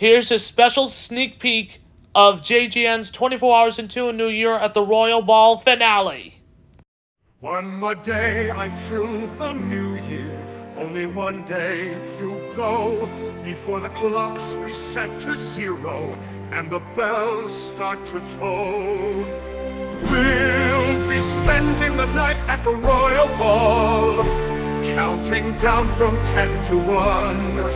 Here's a special sneak peek of JGN's 24 Hours into a New Year at the Royal Ball finale. One more day until the new year. Only one day to go before the clocks reset to zero and the bells start to toll. We'll be spending the night at the Royal Ball, counting down from 10 to 1.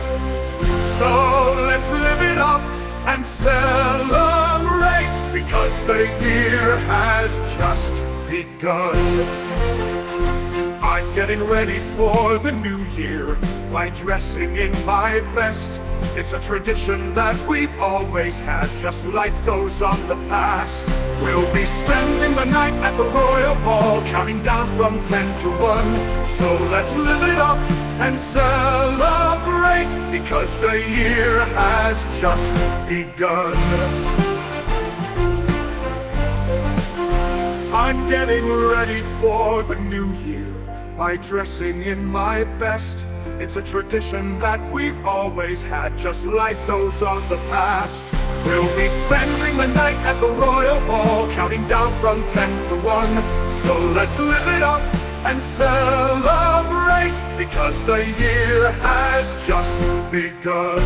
So let's live it up and celebrate, because the year has just begun. I'm getting ready for the new year by dressing in my best. It's a tradition that we've always had, just like those of the past. We'll be spending the night at the Royal Ball, counting down from 10 to 1. So let's live it up and celebrate, because the year has just begun. I'm getting ready for the new year by dressing in my best. It's a tradition that we've always had, just like those of the past. We'll be spending the night at the Royal Ball, counting down from 10 to 1. So let's live it up and celebrate, because the year has just begun.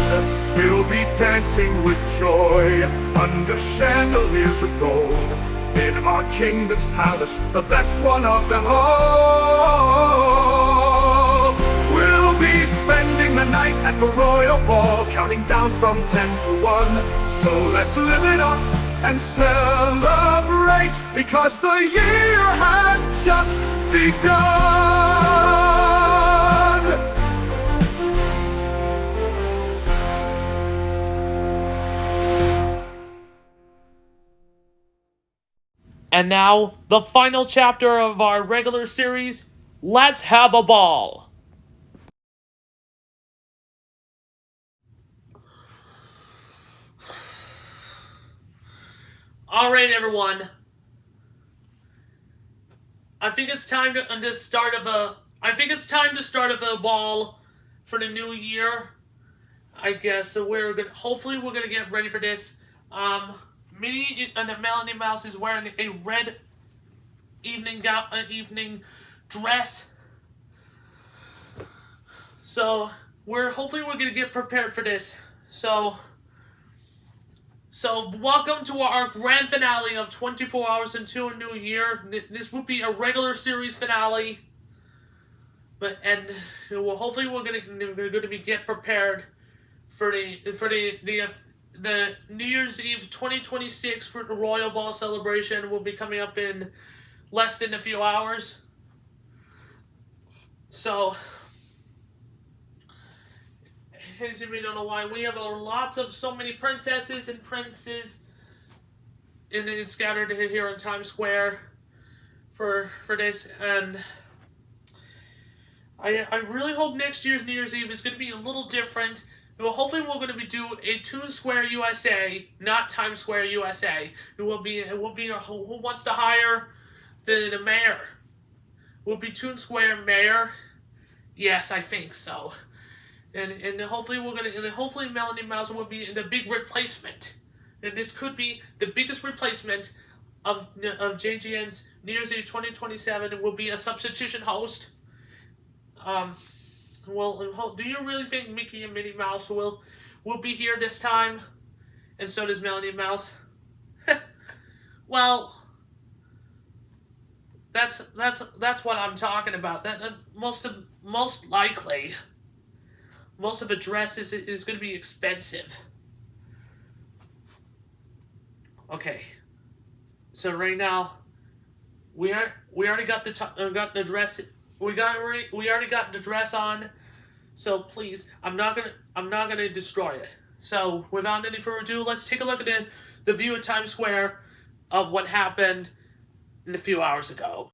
We'll be dancing with joy under chandeliers of gold in our kingdom's palace, the best one of them all. We'll be spending the night at the Royal Ball, counting down from 10 to 1. So let's live it up and celebrate, because the year has just begun. And now, the final chapter of our regular series, Let's Have a Ball. Alright, everyone. I think it's time to start a ball for the new year. I guess so. Hopefully we're gonna get ready for this. Minnie and Melanie Mouse is wearing a red evening dress. So hopefully we're gonna get prepared for this. So welcome to our grand finale of 24 Hours into a New Year. This would be a regular series finale, hopefully we're gonna get prepared for the New Year's Eve 2026 for the Royal Ball celebration. Will be coming up in less than a few hours. So, as you may don't know why, we have so many princesses and princes scattered here in Times Square for this, and I really hope next year's New Year's Eve is going to be a little different. Well, hopefully we're going to do a Toon Square USA, not Times Square USA. Who wants to hire the mayor? Will it be Toon Square mayor? Yes, I think so. And hopefully hopefully Melanie Mouse will be the big replacement. And this could be the biggest replacement of JGN's New Year's Eve 2027. It will be a substitution host. Well, do you really think Mickey and Minnie Mouse will be here this time? And so does Melanie Mouse. Well, that's what I'm talking about. That most likely, most of the dress is going to be expensive. Okay, so right now, we already got the dress. We already got the dress on. So please, I'm not gonna destroy it. So without any further ado, let's take a look at the view of Times Square of what happened a few hours ago.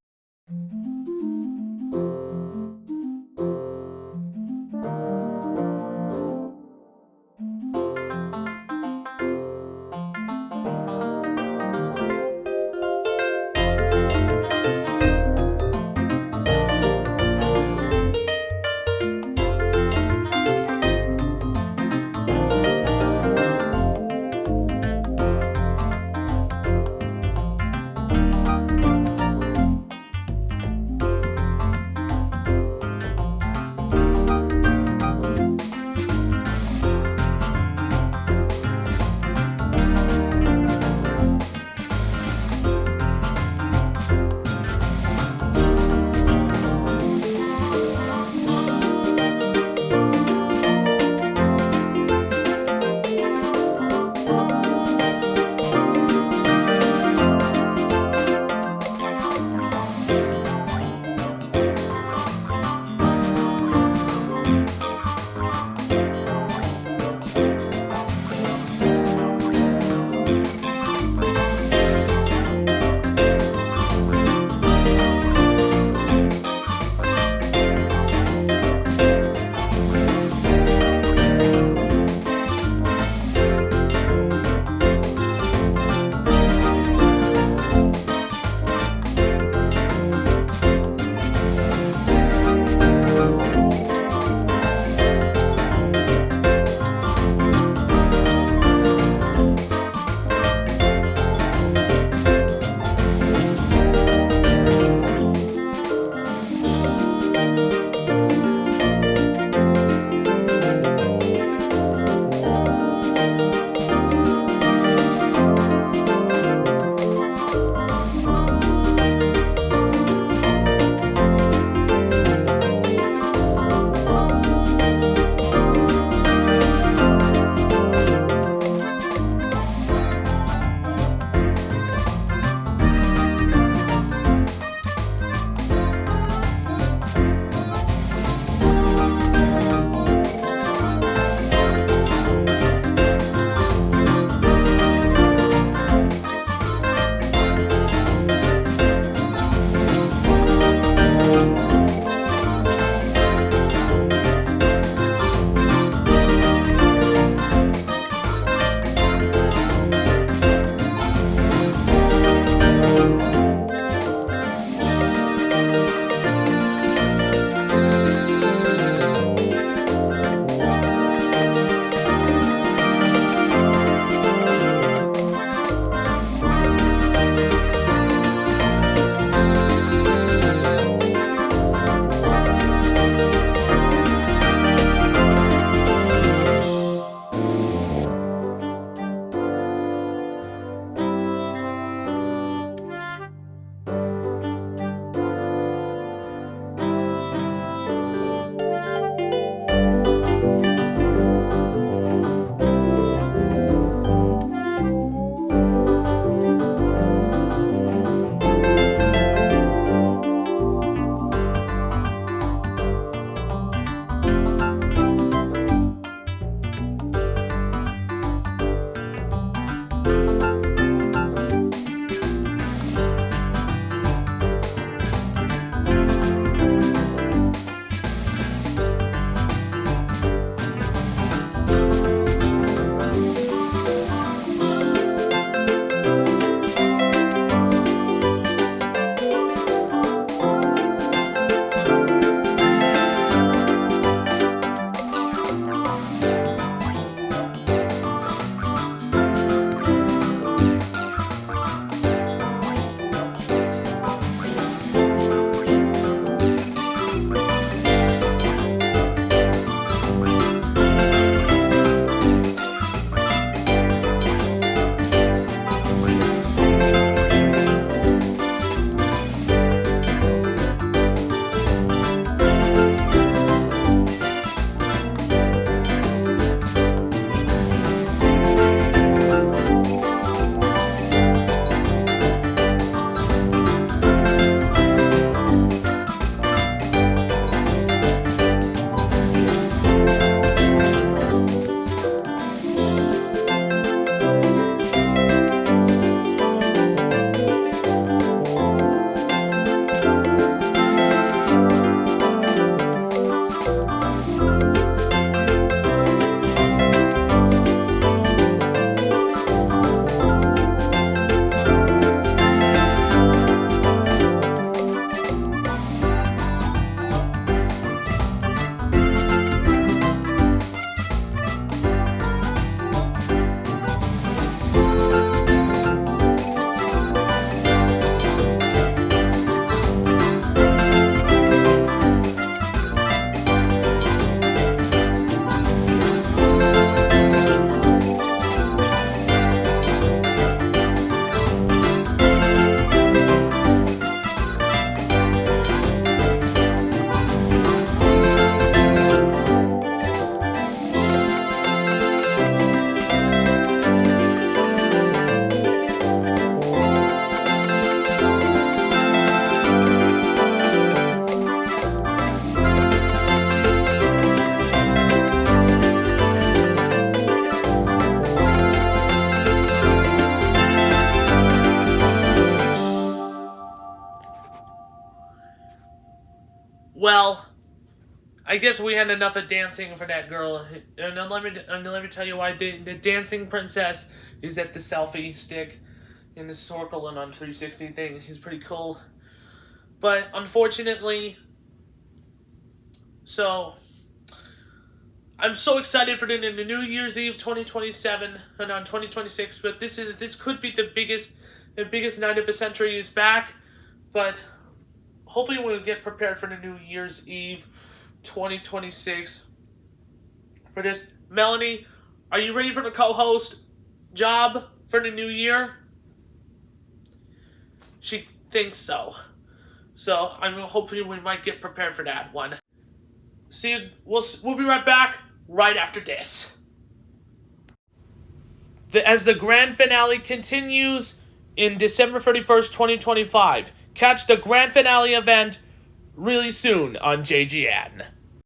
Well, I guess we had enough of dancing for that girl. And then let me tell you why the dancing princess is at the selfie stick in the circle and on 360 thing. He's pretty cool. But unfortunately, so I'm so excited for the New Year's Eve 2027 and on 2026. But this could be the biggest night of the century is back. But hopefully we'll get prepared for the New Year's Eve 2026 for this. Melanie, are you ready for the co-host job for the new year? She thinks so. So hopefully we might get prepared for that one. See you. We'll be right back right after this. As the grand finale continues in December 31st, 2025. Catch the grand finale event really soon on JGN.